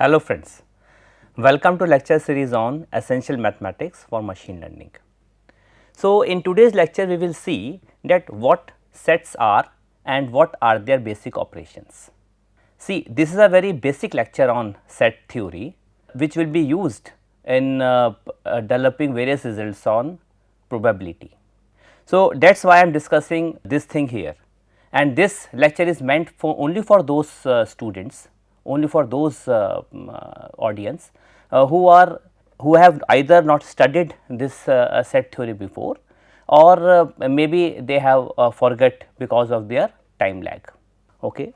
Hello friends, welcome to lecture series on essential mathematics for machine learning. So, in today's lecture we will see that what sets are and what are their basic operations. See, this is a very basic lecture on set theory which will be used in developing various results on probability. So, that is why I am discussing this thing here, and this lecture is meant for only for those students, only for those audience who have either not studied this set theory before, or maybe they have forget because of their time lag. Okay.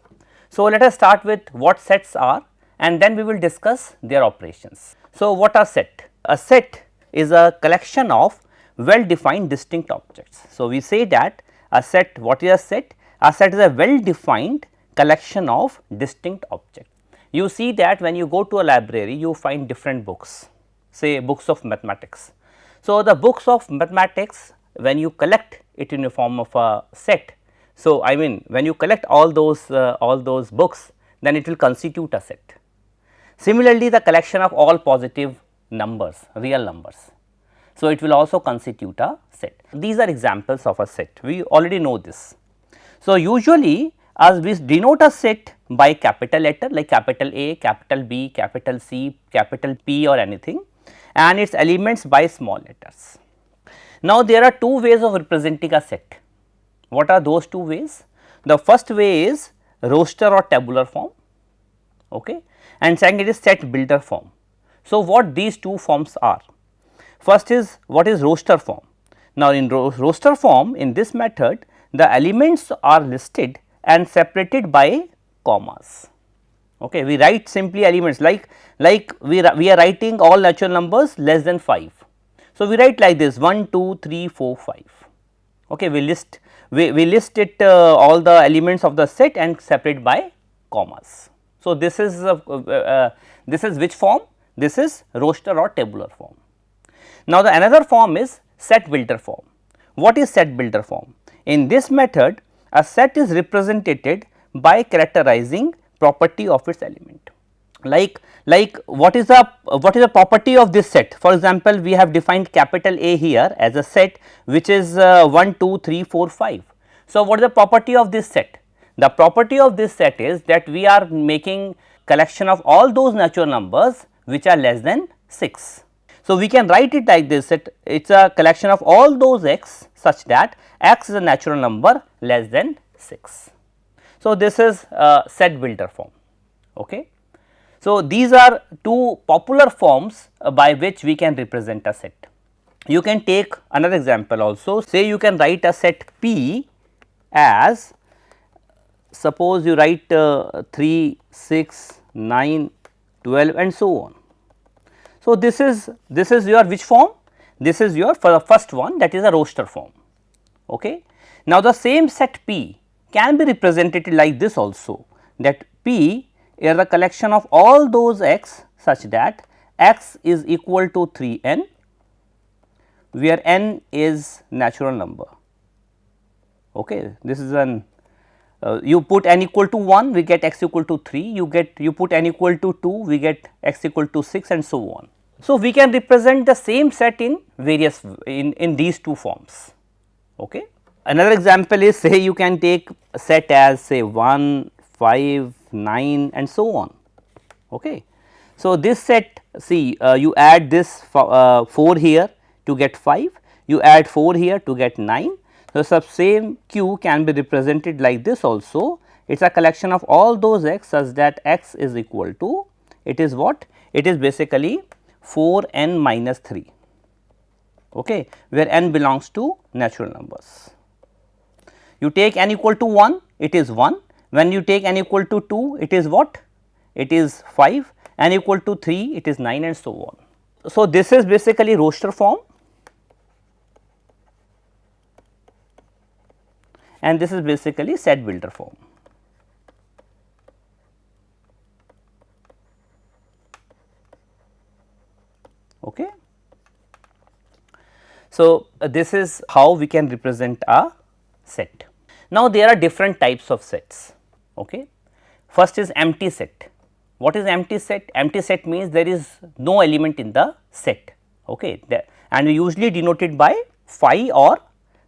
So, let us start with what sets are and then we will discuss their operations. So, what are set? A set is a collection of well defined distinct objects. So, we say that a set, what is a set? A set is a well defined collection of distinct objects. You see that when you go to a library you find different books, say books of mathematics. So, the books of mathematics, when you collect it in the form of a set, so I mean when you collect all those books, then it will constitute a set. Similarly, the collection of all positive numbers, real numbers, so it will also constitute a set. These are examples of a set, we already know this. So, usually as we denote a set by capital letter like capital A, capital B, capital C, capital P or anything, and its elements by small letters. Now, there are two ways of representing a set. What are those two ways? The first way is roster or tabular form, okay, and second is set builder form. So, what these two forms are? First is what is roster form. Now, in roster form, in this method the elements are listed and separated by commas. Okay, we write simply elements like we are writing all natural numbers less than 5. So, we write like this 1, 2, 3, 4, 5. Okay, we list it all the elements of the set and separate by commas. So, this is which form? This is roster or tabular form. Now, the another form is set builder form. What is set builder form? In this method, a set is represented by characterizing property of its element. Like what is the property of this set? For example, we have defined capital A here as a set which is 1, 2, 3, 4, 5. So, what is the property of this set? The property of this set is that we are making collection of all those natural numbers which are less than 6. So, we can write it like this, that it is a collection of all those x such that x is a natural number less than 6. So, this is set builder form. Okay. So, these are two popular forms by which we can represent a set. You can take another example also, say you can write a set P as, suppose you write 3, 6, 9, 12 and so on. So, this is your which form? This is your for the first one, that is a roster form. Okay. Now, the same set P can be represented like this also, that P is the collection of all those x such that x is equal to 3n, where n is natural number. Okay. This is an you put n equal to 1, we get x equal to 3, you put n equal to 2, we get x equal to 6 and so on. So, we can represent the same set in various in these two forms. Okay. Another example is, say you can take a set as say 1, 5, 9 and so on. Okay. So, this set, see you add this 4 here to get 5, you add 4 here to get 9. So, the same Q can be represented like this also, it is a collection of all those x such that x is equal to, it is what? It is basically 4n minus 3, okay, where n belongs to natural numbers. You take n equal to 1, it is 1, when you take n equal to 2, it is what? It is 5, n equal to 3, it is 9 and so on. So, this is basically roster form and this is basically set builder form. Okay. So, this is how we can represent a set. Now, there are different types of sets. Okay. First is empty set. What is empty set? Empty set means there is no element in the set, okay. And we usually denote it by phi, or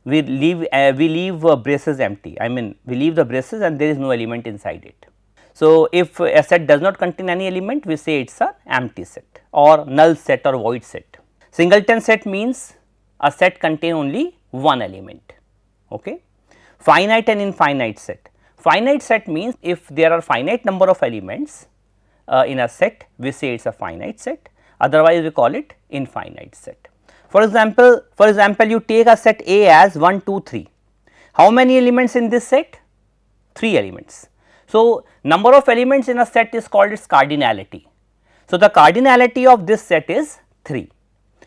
we leave braces empty. I mean, we leave the braces and there is no element inside it. So, if a set does not contain any element, we say it is a empty set or null set or void set. Singleton set means a set contain only one element, okay. Finite and infinite set. Finite set means if there are finite number of elements in a set, we say it is a finite set, otherwise we call it infinite set. For example, you take a set A as 1, 2, 3. How many elements in this set? 3 elements. So, number of elements in a set is called its cardinality. So, the cardinality of this set is 3.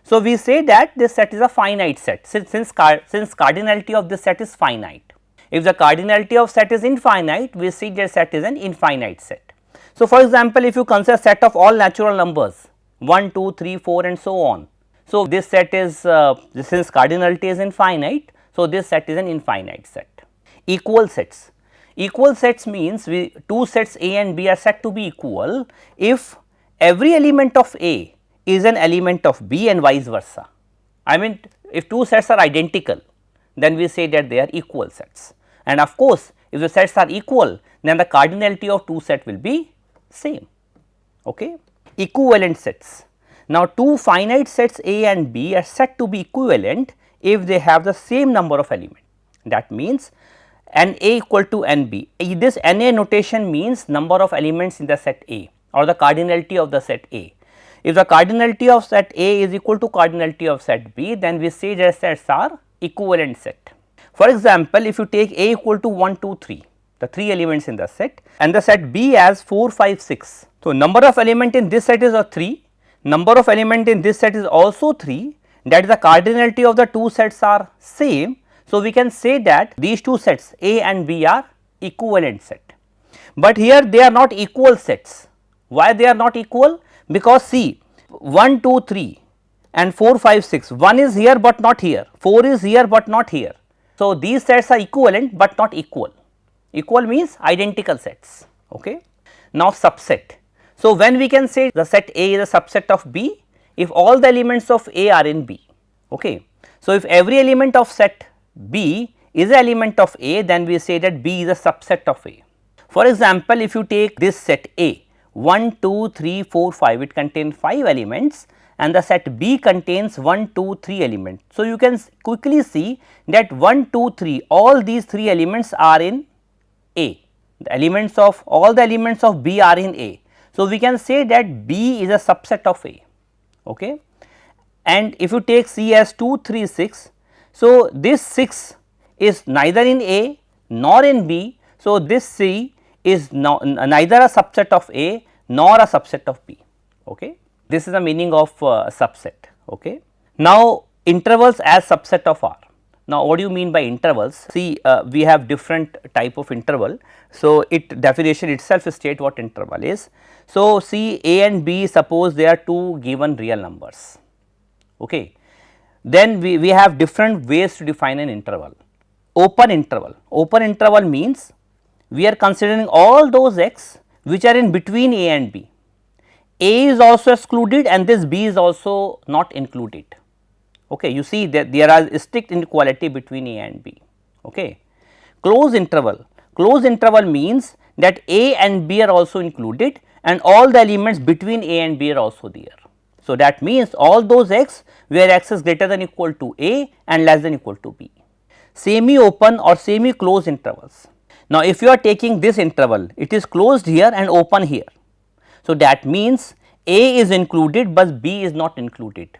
So, we say that this set is a finite set since cardinality of this set is finite. If the cardinality of set is infinite, we see that set is an infinite set. So, for example, if you consider set of all natural numbers 1, 2, 3, 4 and so on. So, this set is since cardinality is infinite, so this set is an infinite set. Equal sets. Equal sets means two sets A and B are said to be equal if every element of A is an element of B and vice versa. I mean, if two sets are identical, then we say that they are equal sets. And of course, if the sets are equal, then the cardinality of two sets will be same, okay. Equivalent sets. Now, two finite sets A and B are said to be equivalent if they have the same number of elements. That means, n A equal to n B. This n A notation means number of elements in the set A or the cardinality of the set A. If the cardinality of set A is equal to cardinality of set B, then we say that sets are equivalent set. For example, if you take A equal to 1, 2, 3, the 3 elements in the set, and the set B as 4, 5, 6. So, number of element in this set is a 3, number of element in this set is also 3, that is the cardinality of the two sets are same. So, we can say that these two sets A and B are equivalent set, but here they are not equal sets. Why they are not equal? Because see 1, 2, 3 and 4, 5, 6, 1 is here but not here, 4 is here but not here. So, these sets are equivalent but not equal. Equal means identical sets, okay. Now, subset. So, when we can say the set A is a subset of B, if all the elements of A are in B, okay. So, if every element of set B is an element of A, then we say that B is a subset of A. For example, if you take this set A 1, 2, 3, 4, 5, it contains 5 elements and the set B contains 1, 2, 3 elements. So, you can quickly see that 1, 2, 3 all these 3 elements are in A, the elements of all the elements of B are in A. So, we can say that B is a subset of A, okay. And if you take C as 2, 3, 6, so this 6 is neither in A nor in B. So, this C is neither a subset of A nor a subset of B, okay. This is the meaning of subset, okay. Now, intervals as subset of R. Now, what do you mean by intervals? See, we have different type of interval. So, definition itself state what interval is. So, see A and B, suppose they are two given real numbers, okay. Then we have different ways to define an interval. Open interval. Open interval means we are considering all those x which are in between A and B. A is also excluded and this B is also not included. Okay, you see that there are strict inequality between A and B. Okay. Closed interval. Closed interval means that A and B are also included and all the elements between A and B are also there. So, that means all those x where x is greater than equal to A and less than equal to B. Semi open or semi closed intervals. Now, if you are taking this interval, it is closed here and open here. So, that means A is included but B is not included,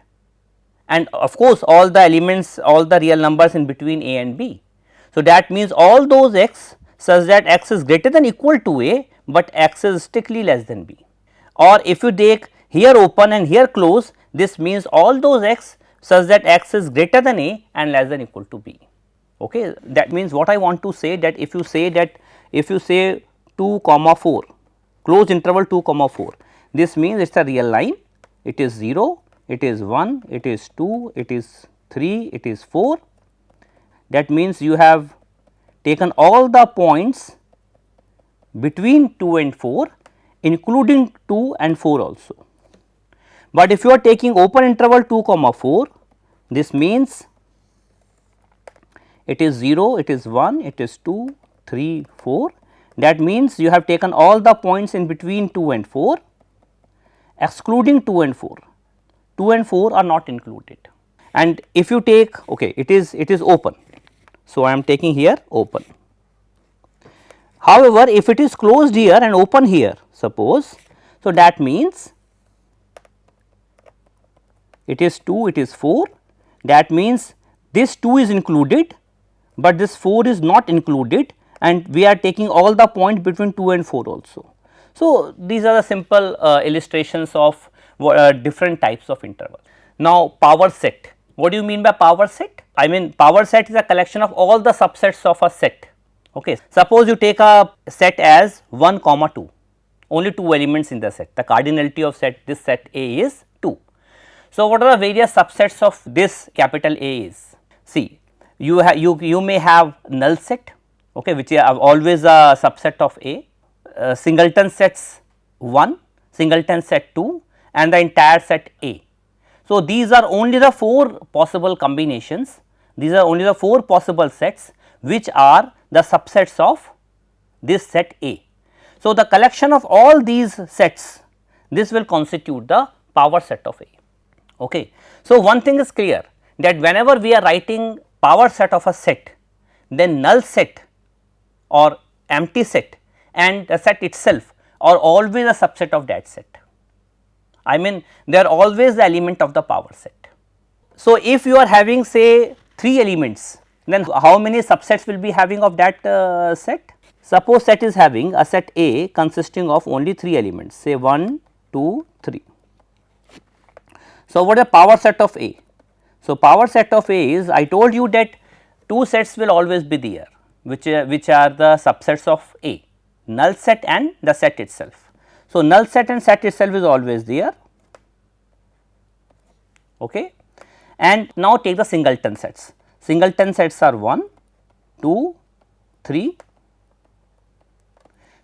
and of course, all the elements, all the real numbers in between A and B. So, that means all those x such that x is greater than equal to A, but x is strictly less than B. Or if you take here open and here close, this means all those x such that x is greater than A and less than equal to B. Okay. That means what I want to say, that if you say 2 comma 4, closed interval 2 comma 4, this means it is a real line, it is 0, it is 1, it is 2, it is 3, it is 4. That means you have taken all the points between 2 and 4 including 2 and 4 also. But if you are taking open interval 2 comma 4, this means it is 0, it is 1, it is 2, 3, 4. That means you have taken all the points in between 2 and 4, excluding 2 and 4. 2 and 4 are not included. And if you take, okay, it is open. So, I am taking here open. However, if it is closed here and open here, suppose, so that means it is 2, it is 4, that means this 2 is included, but this 4 is not included, and we are taking all the points between 2 and 4 also. So, these are the simple illustrations of different types of interval. Now, power set. What do you mean by power set? I mean power set is a collection of all the subsets of a set. Okay. Suppose you take a set as 1 comma 2, only 2 elements in the set. The cardinality of this set A is 2. So, what are the various subsets of this capital A is? See, you may have null set, okay, which is always a subset of A, singleton sets 1, singleton set 2, and the entire set A. So, these are only the 4 possible combinations, these are only the 4 possible sets which are the subsets of this set A. So, the collection of all these sets, this will constitute the power set of A. Okay. So, one thing is clear, that whenever we are writing power set of a set, then null set or empty set and the set itself are always a subset of that set. I mean they are always the element of the power set. So, if you are having say 3 elements, then how many subsets will be having of that set? Suppose set is having a set A consisting of only 3 elements, say 1, 2, 3. So, what is the power set of A? So, power set of A is, I told you that 2 sets will always be there, which are the subsets of A, null set and the set itself. So, null set and set itself is always there, okay. And now take the singleton sets. Singleton sets are 1, 2, 3,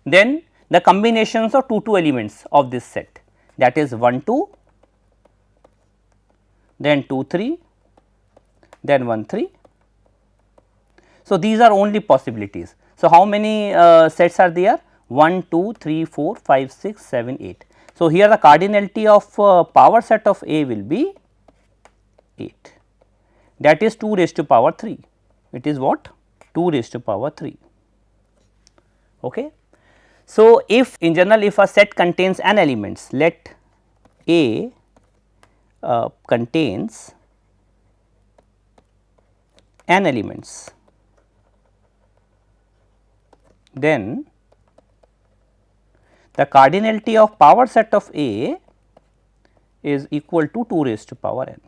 then the combinations of 2 elements of this set, that is 1 2, then 2 3, then 1 3. So, these are only possibilities. So, how many sets are there? 1 2 3 4 5 6 7 8. So, here the cardinality of power set of A will be 8, that is 2 raised to power 3. It is what? 2 raised to power 3. Okay. So, if in general if a set contains n elements, let A contains n elements, then the cardinality of power set of A is equal to 2 raised to power n.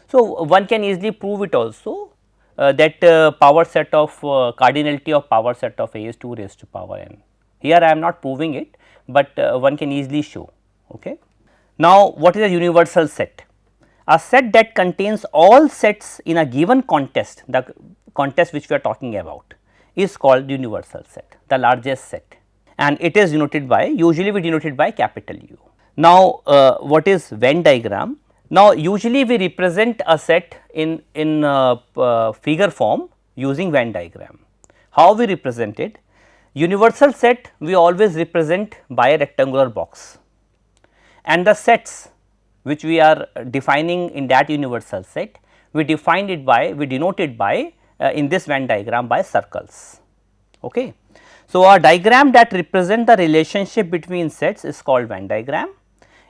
So, one can easily prove it also that power set of cardinality of power set of A is 2 raised to power n. Here I am not proving it, but one can easily show. Okay. Now, what is a universal set? A set that contains all sets in a given context, the context which we are talking about, is called universal set, the largest set, and it is denoted by, usually we denote it by capital U. Now, what is Venn diagram? Now, usually we represent a set in figure form using Venn diagram. How we represent it? Universal set we always represent by a rectangular box, and the sets which we are defining in that universal set, we define it by, we denote it by in this Venn diagram by circles. Okay. So, a diagram that represent the relationship between sets is called Venn diagram.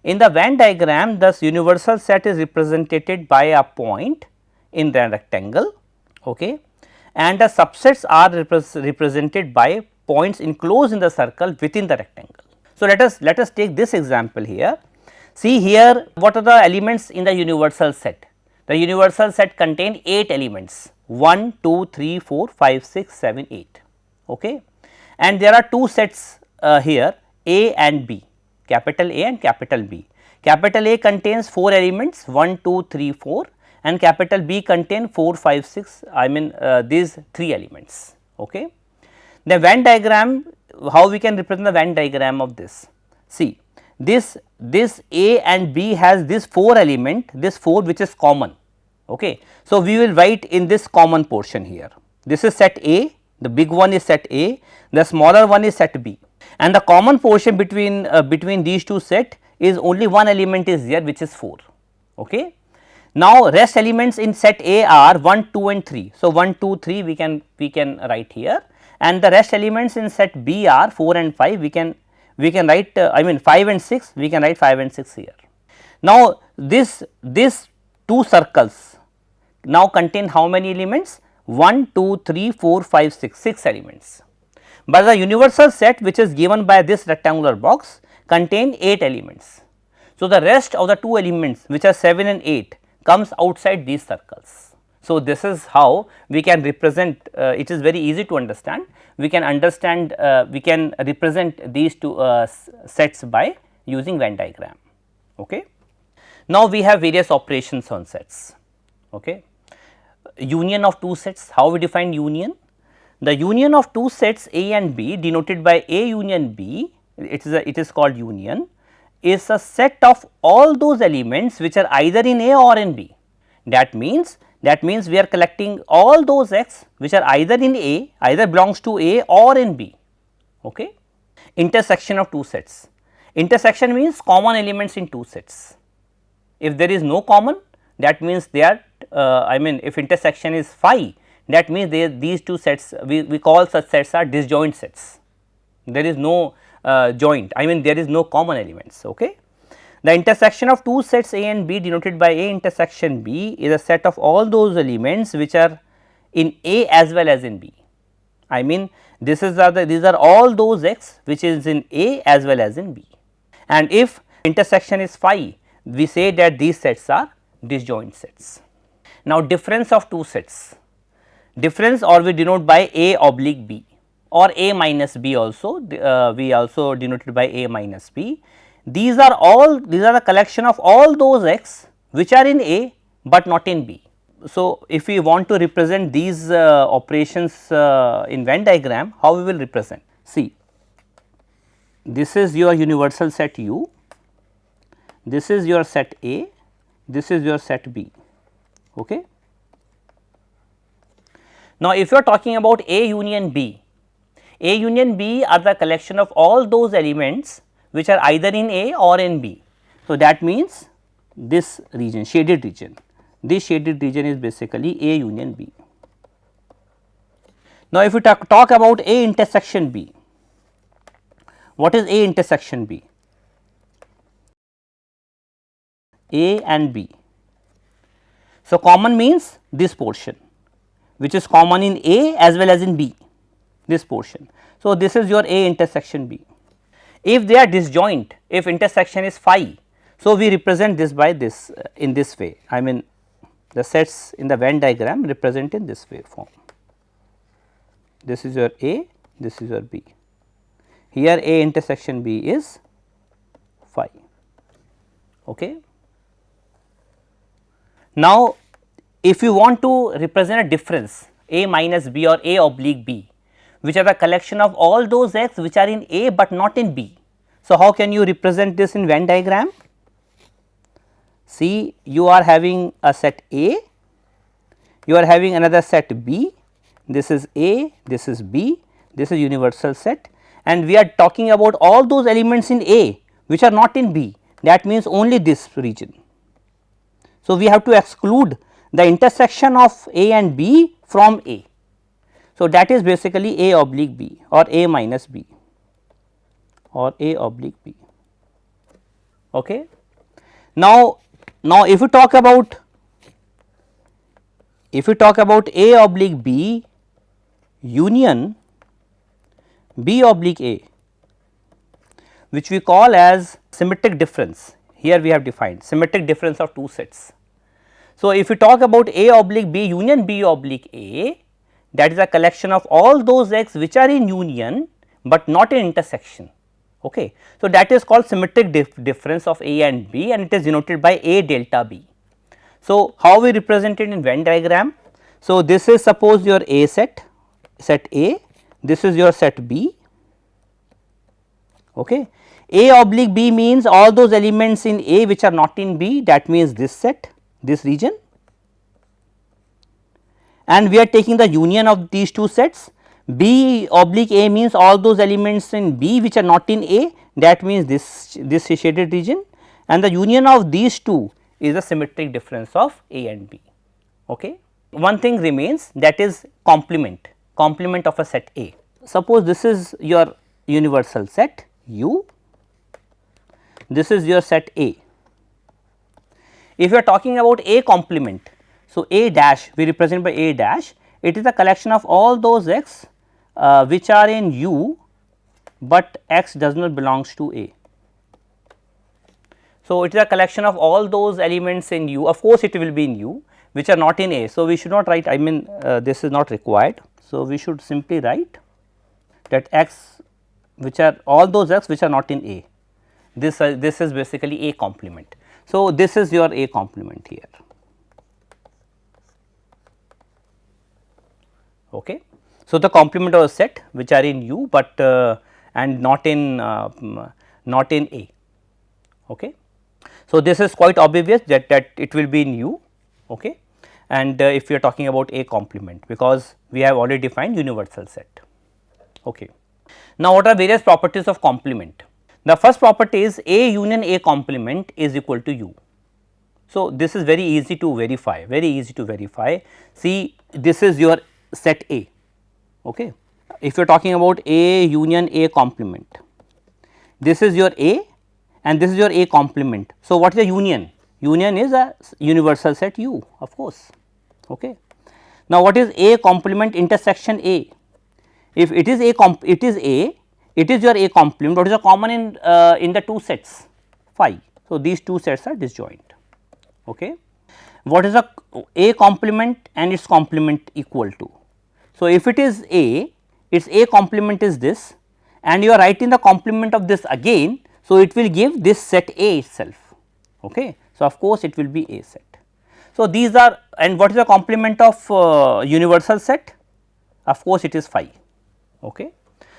In the Venn diagram, this universal set is represented by a point in the rectangle, okay, and the subsets are represented by points enclosed in the circle within the rectangle. So, let us take this example here. See here, what are the elements in the universal set? The universal set contain 8 elements, 1, 2, 3, 4, 5, 6, 7, 8, okay. And there are 2 sets here, A and B, capital A and capital B. Capital A contains 4 elements, 1, 2, 3, 4, and capital B contain 4, 5, 6, I mean these 3 elements, okay. The Venn diagram, how we can represent the Venn diagram of this? See, this A and B has this 4 element, this 4 which is common. Okay. So, we will write in this common portion here. This is set A, the big one is set A, the smaller one is set B, and the common portion between these two set is only one element is there, which is 4. Okay. Now, rest elements in set A are 1, 2 and 3. So, 1, 2, 3 we can write here, and the rest elements in set B are 4 and 5. We can write I mean 5 and 6, we can write 5 and 6 here. Now, this two circles now contain how many elements? 1, 2, 3, 4, 5, 6, 6 elements, but the universal set which is given by this rectangular box contain 8 elements. So, the rest of the 2 elements which are 7 and 8 comes outside these circles. So, this is how we can represent, it is very easy to understand. We can represent these two sets by using Venn diagram. Okay. Now, we have various operations on sets. Okay. Union of two sets, how we define union? The union of two sets A and B denoted by A union B, it is called union, is a set of all those elements which are either in A or in B. That means we are collecting all those x which are either in A, either belongs to A or in B. Okay. Intersection of two sets. Intersection means common elements in two sets. If there is no common, that means they are I mean if intersection is phi, that means these two sets we call such sets are disjoint sets. There is no joint, I mean there is no common elements. Okay. The intersection of two sets A and B denoted by A intersection B is a set of all those elements which are in A as well as in B. I mean these are all those x which is in A as well as in B, and if intersection is phi, we say that these sets are disjoint sets. Now, difference of two sets, difference or we denote by A oblique B or A minus B also, we also denoted by A minus B. These are the collection of all those x which are in A, but not in B. So, if we want to represent these operations in Venn diagram, how we will represent? See, this is your universal set U, this is your set A, this is your set B. Okay. Now, if you are talking about A union B are the collection of all those elements which are either in A or in B. So, that means this region, shaded region, this shaded region is basically A union B. Now, if we talk about A intersection B, what is A intersection B? A and B. So, common means this portion which is common in A as well as in B, this portion. So, this is your A intersection B. If they are disjoint, if intersection is phi, so we represent this by this in this way, I mean the sets in the Venn diagram represent in this way form. This is your A, this is your B. Here A intersection B is phi. Okay. Now, if you want to represent a difference A minus B or A oblique B, which are the collection of all those x which are in A, but not in B. So, how can you represent this in Venn diagram? See, you are having a set A, you are having another set B, this is A, this is B, this is universal set, and we are talking about all those elements in A which are not in B, that means only this region. So, we have to exclude the intersection of A and B from A. So, that is basically A oblique B or A minus B or A oblique B. Okay. Now, if you talk about A oblique B union B oblique A, which we call as symmetric difference, here we have defined symmetric difference of two sets. So, if we talk about A oblique B union B oblique A, that is a collection of all those x which are in union, but not in intersection. Okay. So, that is called symmetric difference of A and B, and it is denoted by A delta B. So, how we represent it in Venn diagram? So, this is suppose your A set A, this is your set B. Okay. A oblique B means all those elements in A which are not in B, that means this set, this region, and we are taking the union of these two sets. B oblique A means all those elements in B which are not in A, that means this shaded region, and the union of these two is the symmetric difference of A and B. Okay. One thing remains, that is complement of a set A. Suppose this is your universal set U, this is your set A. If you are talking about A complement, so A dash we represent by A dash, it is a collection of all those x which are in U, but x does not belongs to A. So, it is a collection of all those elements in U, of course, it will be in U which are not in A. So, we should not write, I mean this is not required. So, we should simply write that x which are all those x which are not in A, this is basically A complement. So, this is your A complement here. Okay. So, the complement of a set which are in U, but and not in A. Okay. So, this is quite obvious that it will be in U, okay, and if we are talking about A complement, because we have already defined universal set. Okay. Now, what are various properties of complement? The first property is A union A complement is equal to U. So, this is very easy to verify, See, this is your set A. Okay. If you are talking about A union A complement, this is your A and this is your A complement. So, what is the union? Union is a universal set U, of course. Okay. Now, what is A complement intersection A? If it is A, it is your A complement, what is the common in the two sets? Phi. So, these two sets are disjoint. Okay. What is A complement and its complement equal to? So, if it is A, its A complement is this, and you are writing the complement of this again. So, it will give this set A itself. Okay. So, of course, it will be A set. So, these are, and what is the complement of universal set? Of course, it is phi. Okay.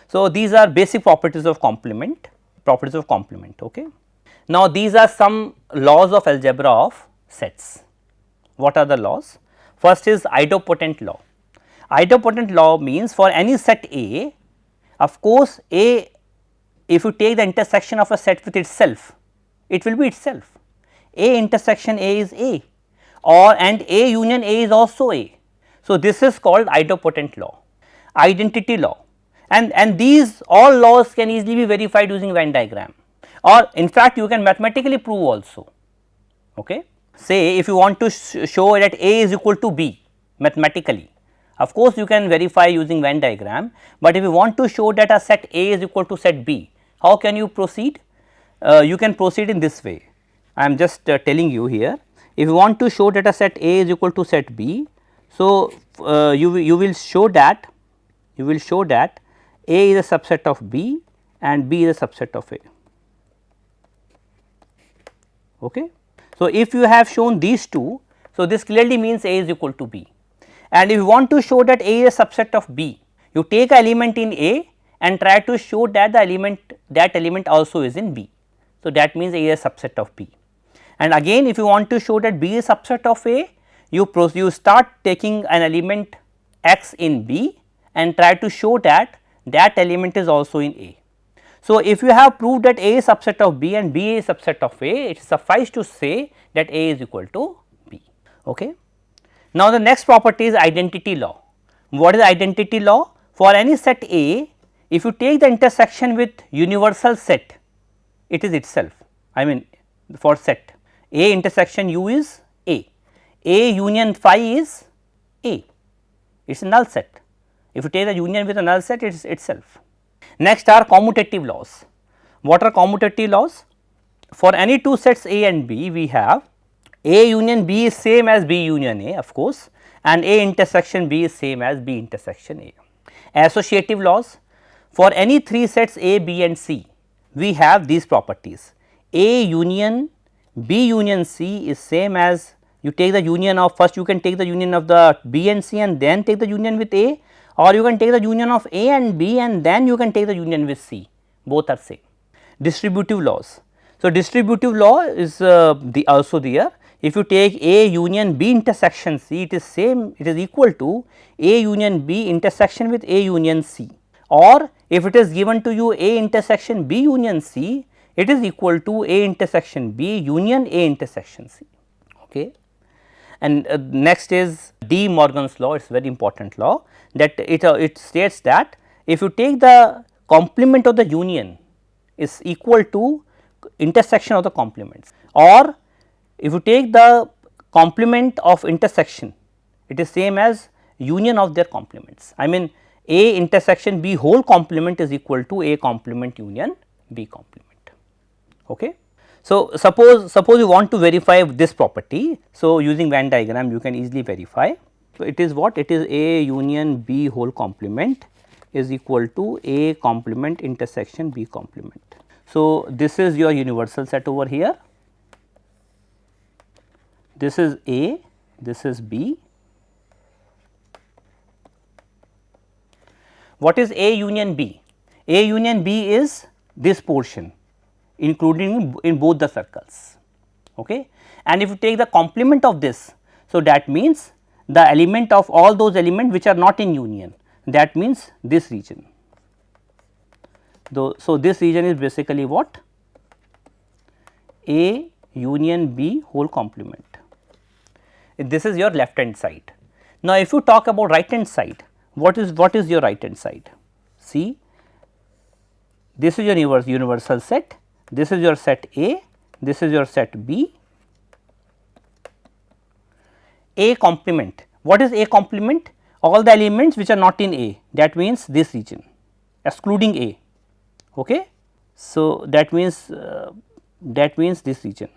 So, these are basic properties of complement, Okay. Now, these are some laws of algebra of sets. What are the laws? First is idempotent law. Idempotent law means for any set A, of course, A, if you take the intersection of a set with itself, it will be itself. A intersection A is A, or and A union A is also A. So, this is called idempotent law. Identity law, and these all laws can easily be verified using Venn diagram, or in fact, you can mathematically prove also. Okay. Say if you want to show that A is equal to B mathematically, of course, you can verify using Venn diagram, but if you want to show that a set A is equal to set B, how can you proceed? You can proceed in this way. I am just telling you here, if you want to show that a set A is equal to set B, so you will show that A is a subset of B and B is a subset of A. Okay. So, if you have shown these two, so this clearly means A is equal to B, and if you want to show that A is a subset of B, you take an element in A and try to show that the element also is in B. So, that means A is a subset of B, and again if you want to show that B is a subset of A, you start taking an element x in B and try to show that element is also in A. So, if you have proved that A is subset of B and B is subset of A, it suffices to say that A is equal to B. Okay. Now, the next property is identity law. What is identity law? For any set A, if you take the intersection with universal set, it is itself. I mean, for set A intersection U is A union phi is A, it is a null set. If you take the union with a null set, it is itself. Next are commutative laws. What are commutative laws? For any two sets A and B, we have A union B is same as B union A, of course, and A intersection B is same as B intersection A. Associative laws, for any three sets A, B and C, we have these properties. A union B union C is same as, you take the union of, first you can take the union of the B and C and then take the union with A, or you can take the union of A and B and then you can take the union with C, both are same. distributive laws. So, distributive law is also there. If you take A union B intersection C, it is same, it is equal to A union B intersection with A union C, or if it is given to you A intersection B union C, it is equal to A intersection B union A intersection C. Okay. And next is De Morgan's law, it is very important law, that it states that if you take the complement of the union is equal to intersection of the complements, or if you take the complement of intersection, it is same as union of their complements. I mean A intersection B whole complement is equal to A complement union B complement. Okay. So, suppose you want to verify this property. So, using Venn diagram you can easily verify. So, it is what? It is A union B whole complement is equal to A complement intersection B complement. So, this is your universal set over here. This is A, this is B. What is A union B? A union B is this portion, including in both the circles. Okay. And if you take the complement of this, so that means the element of all those elements which are not in union, that means this region. So, this region is basically what? A union B whole complement. This is your left hand side. Now, if you talk about right hand side, what is your right hand side? See, this is your universal set, this is your set A, this is your set B. A complement, what is A complement? All the elements which are not in A, that means this region excluding A. Okay. So, that means this region.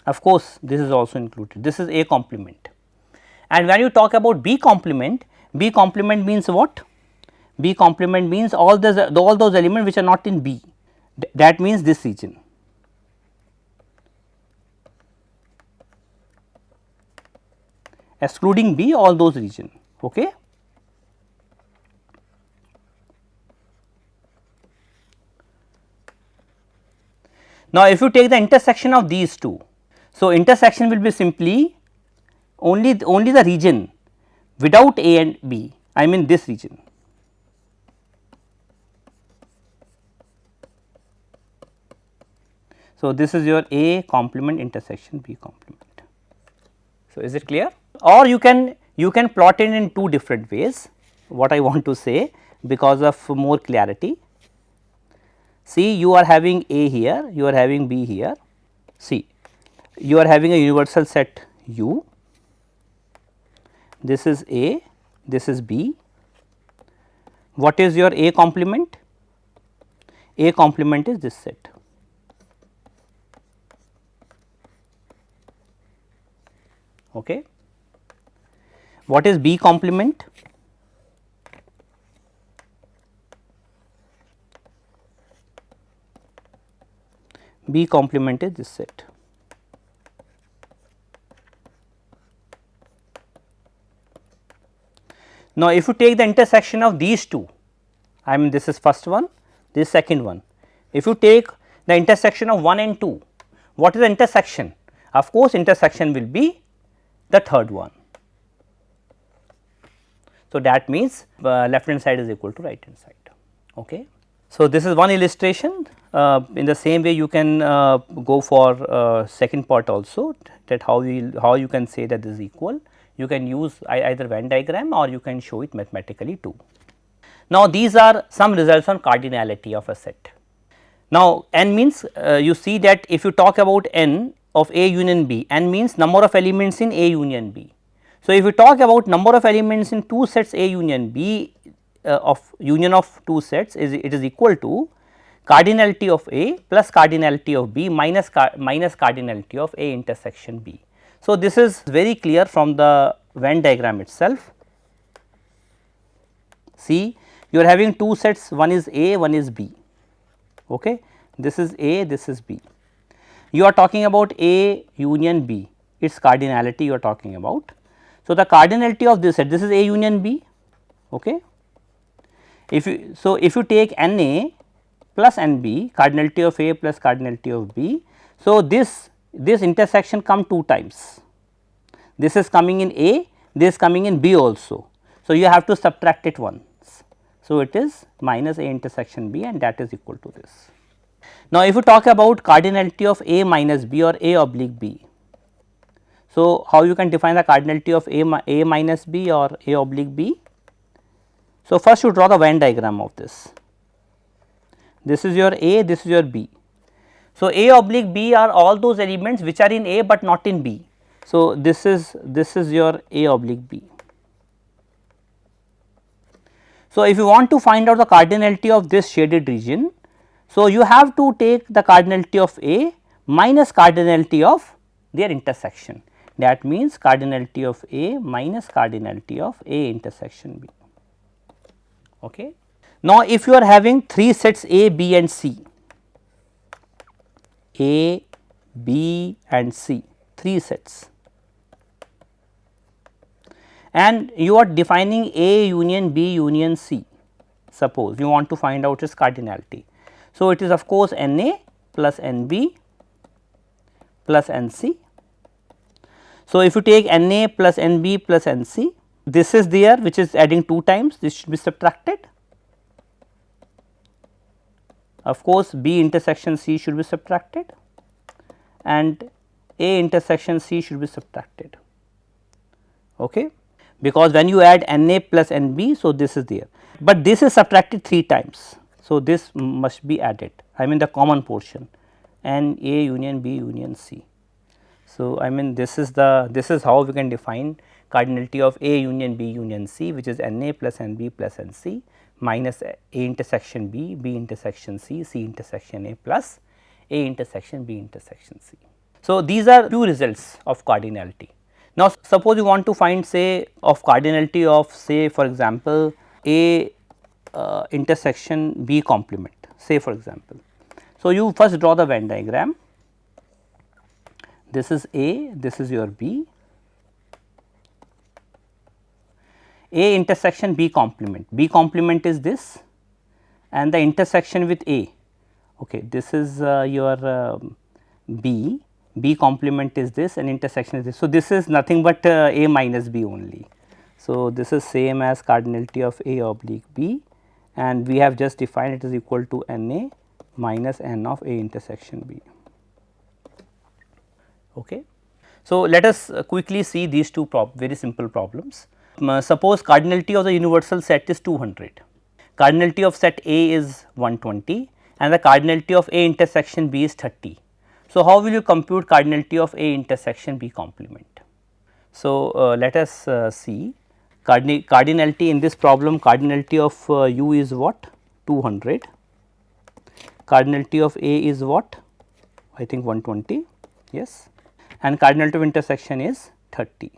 Of course, this is also included, this is A complement. And when you talk about B complement means what? B complement means all those elements which are not in B, that means this region. Excluding B, all those region. Okay. Now, if you take the intersection of these two, so intersection will be simply only the region without A and B, I mean this region. So, this is your A complement intersection B complement. So, is it clear? Or you can plot it in two different ways, what I want to say because of more clarity. See, you are having A here, you are having B here. See, you are having a universal set U, this is A, this is B. What is your A complement? A complement is this set. Okay. What is B complement? B complement is this set. Now, if you take the intersection of these two, I mean this is first one, this is second one. If you take the intersection of 1 and 2, what is the intersection? Of course, intersection will be the third one. So, that means left hand side is equal to right hand side. Okay. So, this is one illustration. In the same way you can go for second part also, that how you can say that this is equal. You can use either Venn diagram or you can show it mathematically too. Now, these are some results on cardinality of a set. Now, n means you see that if you talk about n of A union B, n means number of elements in A union B. So, if you talk about number of elements in two sets A union B of union of two sets, it is equal to cardinality of A plus cardinality of B minus cardinality of A intersection B. So, this is very clear from the Venn diagram itself. See, you are having two sets, one is A, one is B. Okay. This is A, this is B. You are talking about A union B, its cardinality you are talking about. So, the cardinality of this set, this is A union B. Okay. If you, so if you take NA plus NB, cardinality of A plus cardinality of B, so this intersection come 2 times. This is coming in A, this is coming in B also. So, you have to subtract it once. So, it is minus A intersection B and that is equal to this. Now, if you talk about cardinality of A minus B or A oblique B. So, how you can define the cardinality of A minus B or A oblique B? So, first you draw the Venn diagram of this. This is your A, this is your B. So, A oblique B are all those elements which are in A, but not in B. So, this is your A oblique B. So, if you want to find out the cardinality of this shaded region, so you have to take the cardinality of A minus cardinality of their intersection. That means, cardinality of A minus cardinality of A intersection B. Okay. Now, if you are having 3 sets A, B and C, A, B and C, 3 sets, and you are defining A union B union C, suppose you want to find out its cardinality. So, it is of course NA plus NB plus NC. So, if you take NA plus NB plus NC, this is there which is adding 2 times, this should be subtracted. Of course, B intersection C should be subtracted and A intersection C should be subtracted. Okay. Because when you add NA plus NB, so this is there, but this is subtracted 3 times. So, this must be added, I mean the common portion, and A union B union C. So, I mean this is how we can define cardinality of A union B union C, which is NA plus NB plus NC minus A intersection B, B intersection C, C intersection A plus A intersection B intersection C. So, these are few results of cardinality. Now, suppose you want to find say of cardinality of say for example, A intersection B complement, say for example. So, you first draw the Venn diagram, this is A, this is your B, A intersection B complement is this and the intersection with A, okay, this is your B complement is this and intersection is this. So, this is nothing but A minus B only. So, this is same as cardinality of A oblique B and we have just defined it is equal to NA minus N of A intersection B. Okay. So, let us quickly see these two very simple problems. Suppose cardinality of the universal set is 200, cardinality of set A is 120 and the cardinality of A intersection B is 30. So, how will you compute cardinality of A intersection B complement? So, let us see cardinality in this problem, cardinality of U is what? 200, cardinality of A is what? I think 120, yes, and cardinality of intersection is 30.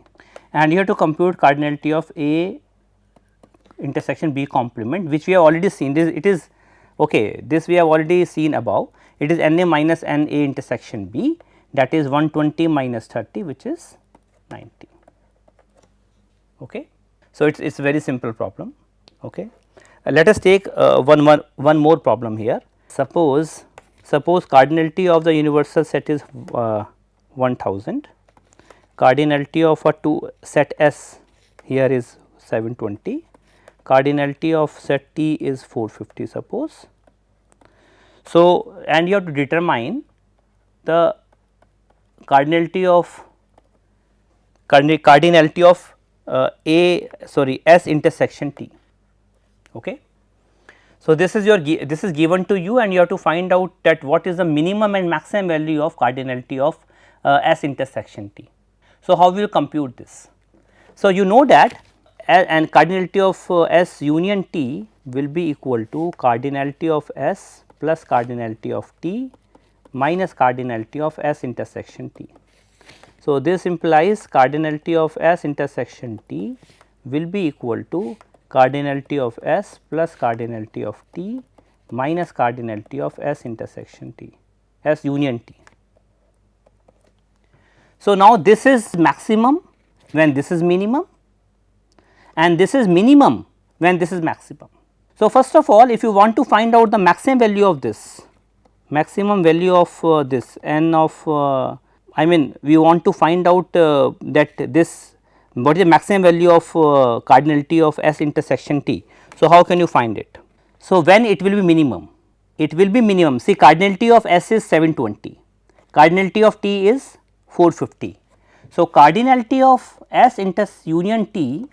And you have to compute cardinality of A intersection B complement, which we have already seen. It is okay. This we have already seen above. It is NA minus NA intersection B, that is 120 minus 30, which is 90. Okay. So, it is a very simple problem. Okay. Let us take one more problem here. Suppose cardinality of the universal set is 1000, cardinality of a set S here is 720, cardinality of set T is 450 suppose. So, and you have to determine the cardinality of S intersection T. Okay. So, this is given to you and you have to find out that what is the minimum and maximum value of cardinality of S intersection T. So, how will you compute this? So, you know that and cardinality of S union T will be equal to cardinality of S plus cardinality of T minus cardinality of S intersection T. So, this implies cardinality of S intersection T will be equal to cardinality of S plus cardinality of T minus cardinality of S intersection T, S union T. So, now this is maximum when this is minimum and this is minimum when this is maximum. So, first of all, if you want to find out the maximum value of this, maximum value of this n of I mean we want to find out that this what is the maximum value of cardinality of S intersection T. So, how can you find it? So, when it will be minimum? It will be minimum. See, cardinality of S is 720, cardinality of T is 450. So, cardinality of S union T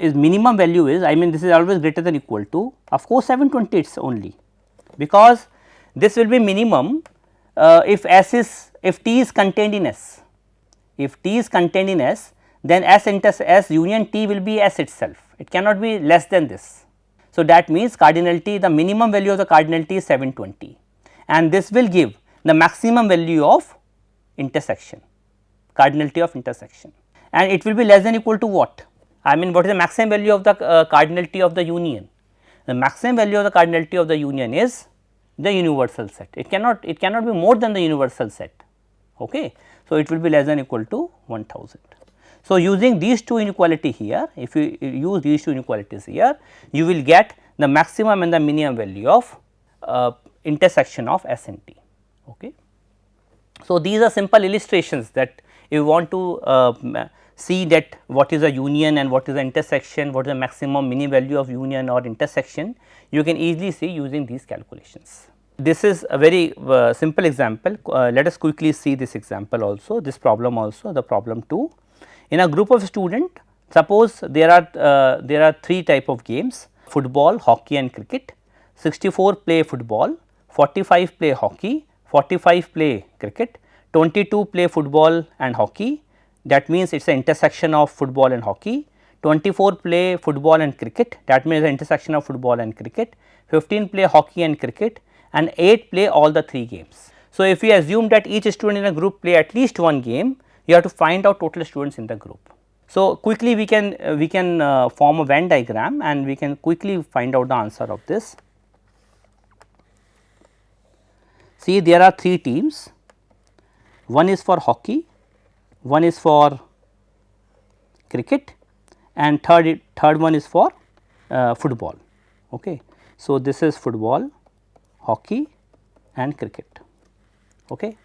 is minimum value is, I mean this is always greater than equal to, of course 720 it is only, because this will be minimum if S is, if T is contained in S. If T is contained in S, then S union T will be S itself, it cannot be less than this. So, that means cardinality, the minimum value of the cardinality is 720, and this will give the maximum value of intersection, cardinality of intersection, and it will be less than equal to what? I mean what is the maximum value of the cardinality of the union? The maximum value of the cardinality of the union is the universal set, it cannot be more than the universal set. Okay. So, it will be less than equal to 1000. So, using these two inequality here, if you use these two inequalities here, you will get the maximum and the minimum value of intersection of S and T. Okay. So, these are simple illustrations that you want to see that what is a union and what is the intersection, what is the maximum minimum value of union or intersection, you can easily see using these calculations. This is a very simple example. Let us quickly see this example also, this problem also, the problem 2. In a group of students, suppose there are 3 type of games: football, hockey and cricket. 64 play football, 45 play hockey, 45 play cricket, 22 play football and hockey, that means it is an intersection of football and hockey. 24 play football and cricket, that means the intersection of football and cricket. 15 play hockey and cricket, and 8 play all the 3 games. So, if we assume that each student in a group play at least one game, you have to find out total students in the group. So, quickly we can form a Venn diagram and we can quickly find out the answer of this. See, there are 3 teams, one is for hockey, one is for cricket, and third one is for football. Okay. So, this is football, hockey and cricket. Okay.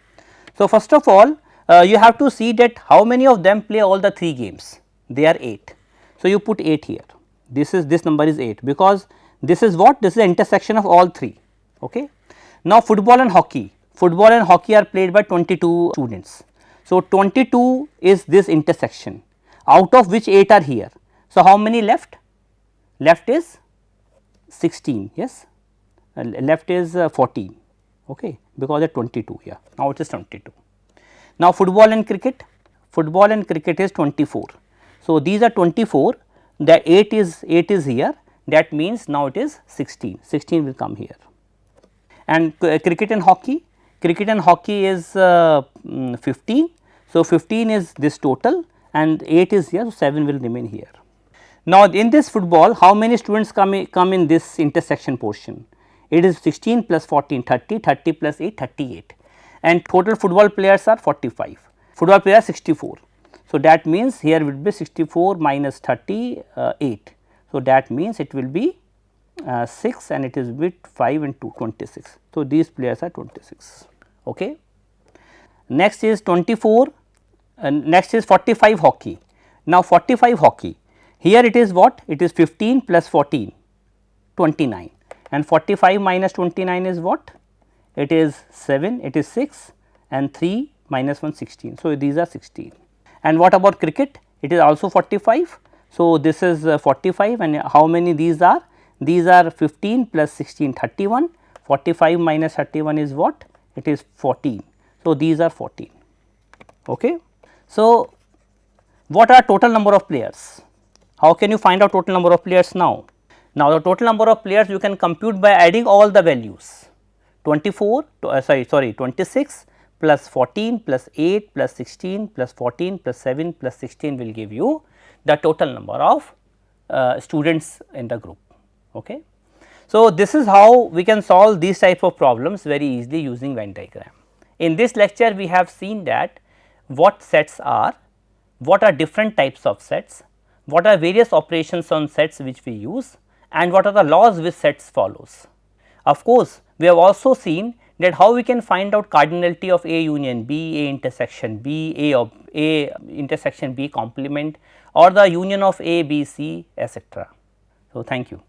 So, first of all you have to see that how many of them play all the 3 games, they are 8. So, you put 8 here, this number is 8, because this is what, this is the intersection of all 3. Okay. Now, football and hockey are played by 22 students. So, 22 is this intersection, out of which 8 are here. So, how many left? Left is 16, yes, left is 14, okay, because of 22 here, now it is 22. Now, football and cricket is 24. So, these are 24, the 8 is here, that means now it is 16 will come here. And cricket and hockey is 15. So, 15 is this total and 8 is here, so 7 will remain here. Now, in this football, how many students come in this intersection portion? It is 16 plus 14, 30, 30 plus 8, 38, and total football players are 45, football players 64. So, that means here would be 64 minus 38. So, that means it will be 6 and it is with 5 and 2, 26. So, these players are 26. Okay. Next is 24, next is 45 hockey. Now, 45 hockey, here it is what? It is 15 plus 14, 29, and 45 minus 29 is what? It is 7, it is 6 and 3 minus 1, 16. So, these are 16. And what about cricket? It is also 45. So, this is 45 and how many these are? These are 15 plus 16, 31, 45 minus 31 is what? It is 14. So, these are 14. Okay. So, what are total number of players? How can you find out total number of players now? Now, the total number of players you can compute by adding all the values 26 plus 14 plus 8 plus 16 plus 14 plus 7 plus 16 will give you the total number of students in the group. Okay. So, this is how we can solve these type of problems very easily using Venn diagram. In this lecture, we have seen that what sets are, what are different types of sets, what are various operations on sets which we use, and what are the laws which sets follows. Of course, we have also seen that how we can find out cardinality of A union B, A intersection B, A intersection B complement, or the union of A, B, C, etc. So, thank you.